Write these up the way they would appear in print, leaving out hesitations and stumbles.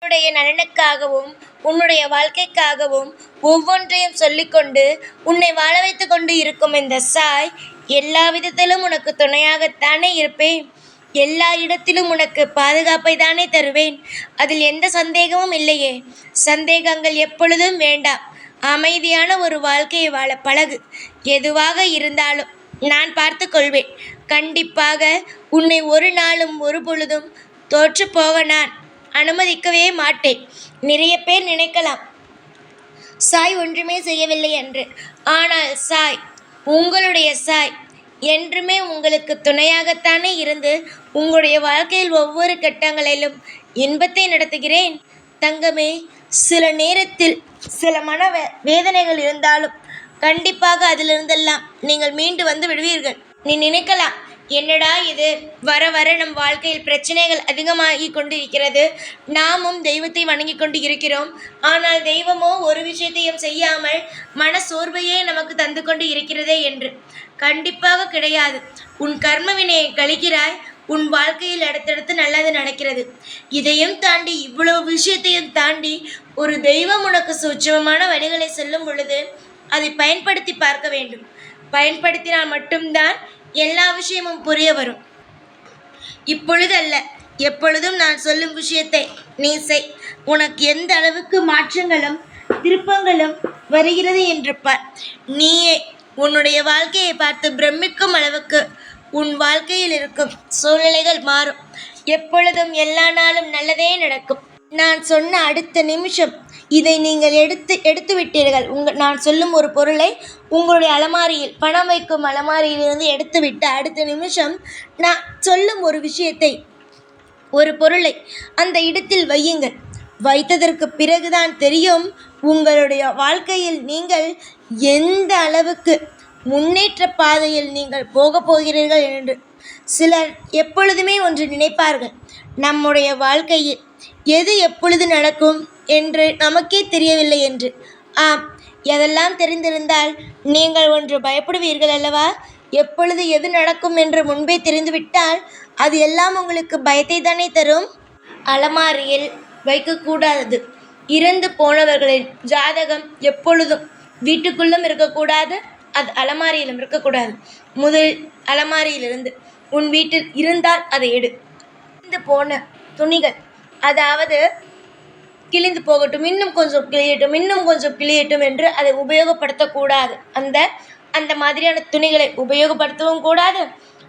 உன்னுடைய நலனுக்காகவும் உன்னுடைய வாழ்க்கைக்காகவும் ஒவ்வொன்றையும் சொல்லிக்கொண்டு உன்னை வாழ வைத்து கொண்டு இருக்கும் இந்த சாய் எல்லா விதத்திலும் உனக்கு துணையாகத்தானே இருப்பேன். எல்லா இடத்திலும் உனக்கு பாதுகாப்பை தானே தருவேன். அதில் எந்த சந்தேகமும் இல்லையே. சந்தேகங்கள் எப்பொழுதும் வேண்டாம். அமைதியான ஒரு வாழ்க்கையை வாழ பழகு. எதுவாக இருந்தாலும் நான் பார்த்து கொள்வேன். கண்டிப்பாக உன்னை ஒரு நாளும் ஒரு பொழுதும் தோற்று போக நான் அனுமதிக்கவே மாட்டேன். நிறைய பேர் நினைக்கலாம் சாய் ஒன்றுமே செய்யவில்லை என்று. ஆனால் சாய், உங்களுடைய சாய் என்றுமே உங்களுக்கு துணையாகத்தானே இருந்து உங்களுடைய வாழ்க்கையில் ஒவ்வொரு கட்டங்களிலும் இன்பத்தை நடத்துகிறேன். தங்கமே, சில நேரத்தில் சில மன வேதனைகள் இருந்தாலும் கண்டிப்பாக அதிலிருந்தெல்லாம் நீங்கள் மீண்டு வந்து விடுவீர்கள். நீ நினைக்கலாம், என்னடா இது, வர வர நம் வாழ்க்கையில் பிரச்சனைகள் அதிகமாகி கொண்டிருக்கிறது, நாமும் தெய்வத்தை வணங்கி கொண்டு இருக்கிறோம், ஆனால் தெய்வமோ ஒரு விஷயத்தையும் செய்யாமல் மன சோர்வையே நமக்கு தந்து கொண்டு இருக்கிறதே என்று. கண்டிப்பாக கிடையாது. உன் கர்ம வினையை கழிக்கிறாய். உன் வாழ்க்கையில் அடுத்தடுத்து நல்லது நடக்கிறது. இதையும் தாண்டி, இவ்வளவு விஷயத்தையும் தாண்டி ஒரு தெய்வம் உனக்கு சூட்சமமான வழிகளை சொல்லும் பொழுது அதை பயன்படுத்தி பார்க்க வேண்டும். பயன்படுத்தினால் மட்டும்தான் எல்லா விஷயமும் புரிய வரும். இப்பொழுதல்ல, எப்பொழுதும் நான் சொல்லும் விஷயத்தை நீ செய். உனக்கு எந்த அளவுக்கு மாற்றங்களும் திருப்பங்களும் வருகிறது என்று பார். நீயே உன்னுடைய வாழ்க்கையை பார்த்து பிரமிக்கும் அளவுக்கு உன் வாழ்க்கையில் இருக்கும் சூழ்நிலைகள் மாறும். எப்பொழுதும் எல்லா நாளும் நல்லதே நடக்கும். நான் சொன்ன அடுத்த நிமிஷம் இதை நீங்கள் எடுத்து விட்டீர்கள். நான் சொல்லும் ஒரு பொருளை உங்களுடைய அலமாரியில், பணம் வைக்கும் அலமாரியிலிருந்து எடுத்துவிட்டு அடுத்த நிமிஷம் நான் சொல்லும் ஒரு விஷயத்தை, ஒரு பொருளை அந்த இடத்தில் வையுங்கள். வைத்ததற்கு பிறகுதான் தெரியும் உங்களுடைய வாழ்க்கையில் நீங்கள் எந்த அளவுக்கு முன்னேற்ற பாதையில் நீங்கள் போகப் போகிறீர்கள் என்று. சிலர் எப்பொழுதுமே ஒன்று நினைப்பார்கள், நம்முடைய வாழ்க்கையில் எது எப்பொழுது நடக்கும் என்று நமக்கே தெரியவில்லை என்று. ஆம், எதெல்லாம் தெரிந்திருந்தால் நீங்கள் ஒன்று பயப்படுவீர்கள் அல்லவா? எப்பொழுது எது நடக்கும் என்று முன்பே தெரிந்துவிட்டால் அது எல்லாம் உங்களுக்கு பயத்தை தானே தரும். அலமாரியில் வைக்கக்கூடாதது. இறந்து போனவர்களின் ஜாதகம் எப்பொழுதும் வீட்டுக்குள்ளும் இருக்கக்கூடாது, அது அலமாரியிலும் இருக்கக்கூடாது. முதல் அலமாரியிலிருந்து உன் வீட்டில் இருந்தால் அதை எடு. கிழிந்து போன துணிகள், அதாவது கிழிந்து போகட்டும், இன்னும் கொஞ்சம் கிழியட்டும், இன்னும் கொஞ்சம் கிழியட்டும் என்று அதை உபயோகப்படுத்தக்கூடாது. அந்த மாதிரியான துணிகளை உபயோகப்படுத்தவும் கூடாது.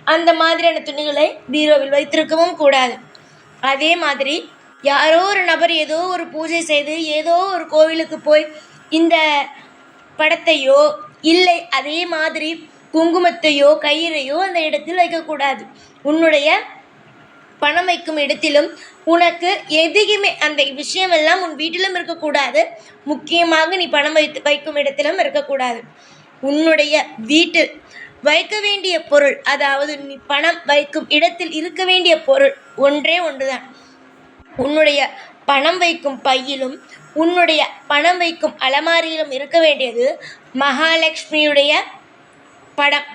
அந்த மாதிரியான துணிகளை பீரோவில் வைத்திருக்கவும் கூடாது. அதே மாதிரி யாரோ ஒரு நபர் ஏதோ ஒரு பூஜை செய்து ஏதோ ஒரு கோவிலுக்கு போய் இந்த படத்தையோ இல்லை அதே மாதிரி குங்குமத்தையோ கயிறையோ அந்த இடத்தில் வைக்கக்கூடாது. உன்னுடைய பணம் வைக்கும் இடத்திலும் உனக்கு எதையுமே அந்த விஷயமெல்லாம் உன் வீட்டிலும் இருக்கக்கூடாது. முக்கியமாக நீ பணம் வைக்கும் இடத்திலும் இருக்கக்கூடாது. உன்னுடைய வீட்டில் வைக்க வேண்டிய பொருள், அதாவது நீ பணம் வைக்கும் இடத்தில் இருக்க வேண்டிய பொருள் ஒன்றே ஒன்றுதான். உன்னுடைய பணம் வைக்கும் பையிலும் உன்னுடைய பணம் வைக்கும் அலமாரியிலும் இருக்க வேண்டியது மகாலட்சுமியுடைய படம்.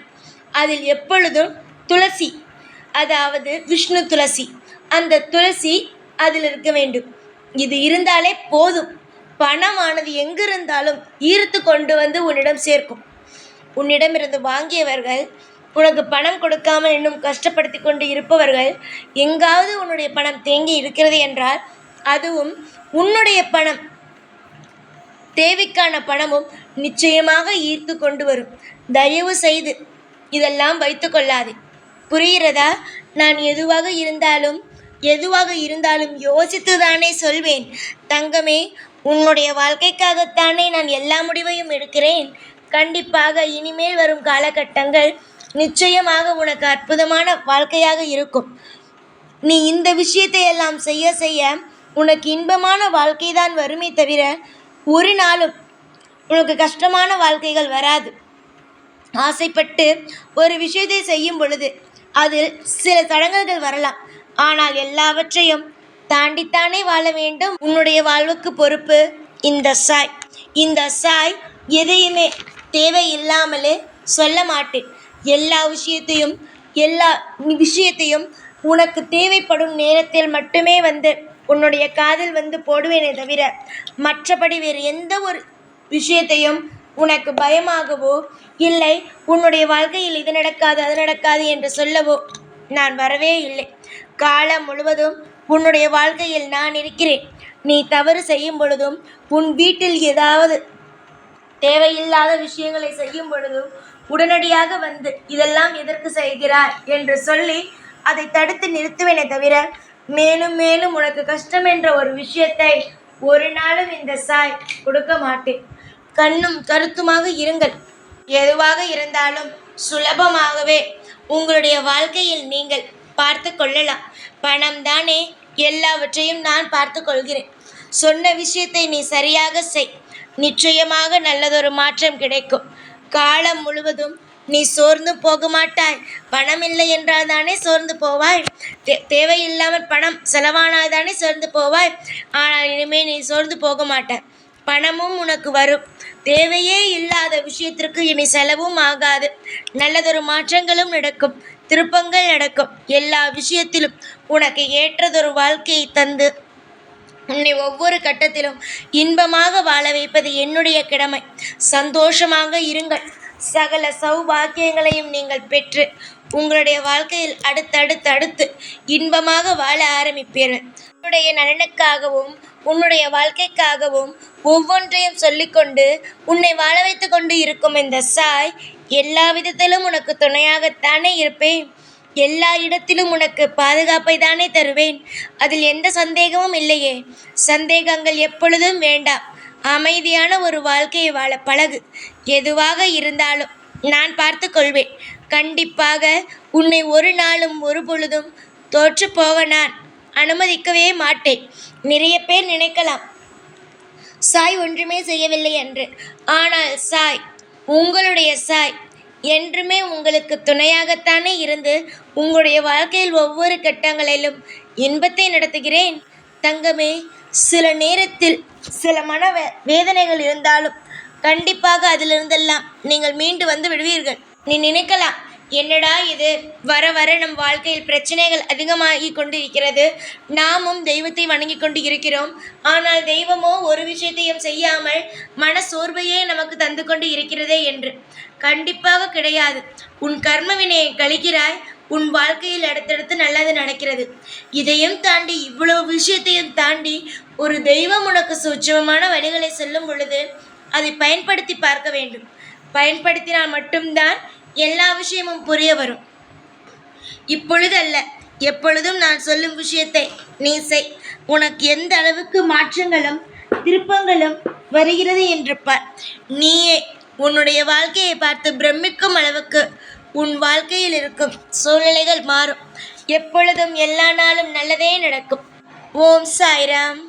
அதில் எப்பொழுதும் துளசி, அதாவது விஷ்ணு துளசி, அந்த துளசி அதில் இருக்க வேண்டும். இது இருந்தாலே போதும். பணமானது எங்கிருந்தாலும் ஈர்த்து கொண்டு வந்து உன்னிடம் சேர்க்கும். உன்னிடமிருந்து வாங்கியவர்கள், உனக்கு பணம் கொடுக்காமல் இன்னும் கஷ்டப்படுத்தி கொண்டு இருப்பவர்கள், எங்காவது உன்னுடைய பணம் தேங்கி இருக்கிறது என்றால் அதுவும் உன்னுடைய பணம், தேவைக்கான பணமும் நிச்சயமாக ஈர்த்து கொண்டு வரும். தயவு செய்து இதெல்லாம் வைத்து கொள்ளாதே. புரிகிறதா? நான் எதுவாக இருந்தாலும் யோசித்து தானே சொல்வேன். தங்கமே, உன்னுடைய வாழ்க்கைக்காகத்தானே நான் எல்லா முடிவையும் எடுக்கிறேன். கண்டிப்பாக இனிமேல் வரும் காலகட்டங்கள் நிச்சயமாக உனக்கு அற்புதமான வாழ்க்கையாக இருக்கும். நீ இந்த விஷயத்தை எல்லாம் செய்ய செய்ய உனக்கு இன்பமான வாழ்க்கை தான் வருமே தவிர ஒரு நாளும் உனக்கு கஷ்டமான வாழ்க்கைகள் வராது. ஆசைப்பட்டு ஒரு விஷயத்தை செய்யும் பொழுது அதில் சில தடங்கல்கள் வரலாம். ஆனால் எல்லாவற்றையும் தாண்டித்தானே வாழ வேண்டும். உன்னுடைய வாழ்வுக்கு பொறுப்பு இந்த சாய். இந்த சாய் எதையுமே தேவையில்லாமலே சொல்ல மாட்டேன். எல்லா விஷயத்தையும் உனக்கு தேவைப்படும் நேரத்தில் மட்டுமே வந்து உன்னுடைய காதில் வந்து போடுவேனே தவிர மற்றபடி வேறு எந்த ஒரு விஷயத்தையும் உனக்கு பயமாகவோ இல்லை உன்னுடைய வாழ்க்கையில் இது நடக்காது அது நடக்காது என்று சொல்லவோ நான் வரவே இல்லை. காலம் முழுவதும் உன்னுடைய வாழ்க்கையில் நான் இருக்கிறேன். நீ தவறு செய்யும் பொழுதும் உன் வீட்டில் ஏதாவது தேவையில்லாத விஷயங்களை செய்யும் பொழுதும் உடனடியாக வந்து இதெல்லாம் எதற்கு செய்கிறாய் என்று சொல்லி அதை தடுத்து நிறுத்துவேனே தவிர மேலும் மேலும் உனக்கு கஷ்டம் என்ற ஒரு விஷயத்தை ஒரு நாளும் இந்த சாய் கொடுக்க மாட்டேன். கண்ணும் கருத்துமாக இருங்கள். எதுவாக இருந்தாலும் சுலபமாகவே உங்களுடைய வாழ்க்கையில் நீங்கள் பார்த்து கொள்ளலாம். பணம் தானே, எல்லாவற்றையும் நான் பார்த்து கொள்கிறேன். சொன்ன விஷயத்தை நீ சரியாக செய். நிச்சயமாக நல்லதொரு மாற்றம் கிடைக்கும். காலம் முழுவதும் நீ சோர்ந்து போக மாட்டாய். பணம் இல்லை என்றால் தானே சோர்ந்து போவாய். தேவையில்லாமல் பணம் செலவானால் தானே சோர்ந்து போவாய். ஆனால் இனிமேல் நீ சோர்ந்து போக மாட்டாய். பணமும் உனக்கு வரும். தேவையே இல்லாத விஷயத்திற்கு இனி செலவும் ஆகாது. நல்லதொரு மாற்றங்களும் நடக்கும். திருப்பங்கள் நடக்கும். எல்லா விஷயத்திலும் உனக்கு ஏற்றதொரு வாழ்க்கையை தந்து உன்னை ஒவ்வொரு கட்டத்திலும் இன்பமாக வாழ வைப்பது என்னுடைய கடமை. சந்தோஷமாக இருங்கள். சகல சௌபாக்கியங்களையும் நீங்கள் பெற்று உங்களுடைய வாழ்க்கையில் அடுத்தடுத்து இன்பமாக வாழ ஆரம்பிப்பீர்கள். உன்னுடைய நலனுக்காகவும் உன்னுடைய வாழ்க்கைக்காகவும் ஒவ்வொன்றையும் சொல்லிக்கொண்டு உன்னை வாழ வைத்து கொண்டு இருக்கும் இந்த சாய் எல்லா விதத்திலும் உனக்கு துணையாகத்தானே இருப்பேன். எல்லா இடத்திலும் உனக்கு பாதுகாப்பை தானே தருவேன். அதில் எந்த சந்தேகமும் இல்லையே. சந்தேகங்கள் எப்பொழுதும் வேண்டாம். அமைதியான ஒரு வாழ்க்கையை வாழ பழகு. எதுவாக இருந்தாலும் நான் பார்த்து கொள்வேன். கண்டிப்பாக உன்னை ஒரு நாளும் ஒரு பொழுதும் தோற்று போக நான் அனுமதிக்கவே மாட்டேன். நிறைய பேர் நினைக்கலாம் சாய் ஒன்றுமே செய்யவில்லை என்று. ஆனால் சாய், உங்களுடைய சாய் என்றுமே உங்களுக்கு துணையாகத்தானே இருந்து உங்களுடைய வாழ்க்கையில் ஒவ்வொரு கட்டங்களிலும் இன்பத்தை நடத்துகிறேன். தங்கமே, சில நேரத்தில் சில வேதனைகள் இருந்தாலும் கண்டிப்பாக அதிலிருந்தெல்லாம் நீங்கள் மீண்டு வந்து விடுவீர்கள். நீ நினைக்கலாம், என்னடா இது, வர வர நம் வாழ்க்கையில் பிரச்சனைகள் அதிகமாகி கொண்டு இருக்கிறது. நாமும் தெய்வத்தை வணங்கி கொண்டு இருக்கிறோம். ஆனால் தெய்வமோ ஒரு விஷயத்தையும் செய்யாமல் மன சோர்வையே நமக்கு தந்து கொண்டு இருக்கிறதே என்று. கண்டிப்பாக கிடையாது. உன் கர்ம வினையை கழிக்கிறாய். உன் வாழ்க்கையில் அடுத்தடுத்து நல்லது நடக்கிறது. இதையும் தாண்டி இவ்வளவு விஷயத்தையும் தாண்டி ஒரு தெய்வம் உனக்கு சூட்சமமான வழிகளை சொல்லும் பொழுது அதை பயன்படுத்தி பார்க்க வேண்டும். பயன்படுத்தினால் மட்டும்தான் எல்லா விஷயமும் புரிய வரும். இப்பொழுது அல்ல, எப்பொழுதும் நான் சொல்லும் விஷயத்தை நீ செய். உனக்கு எந்த அளவுக்கு மாற்றங்களும் திருப்பங்களும் வருகிறது என்று பார். நீயே உன்னுடைய வாழ்க்கையை பார்த்து பிரமிக்கும் அளவுக்கு உன் வாழ்க்கையில் இருக்கும் சூழ்நிலைகள் மாறும். எப்பொழுதும் எல்லா நாளும் நல்லதே நடக்கும். ஓம் சாய்ராம்.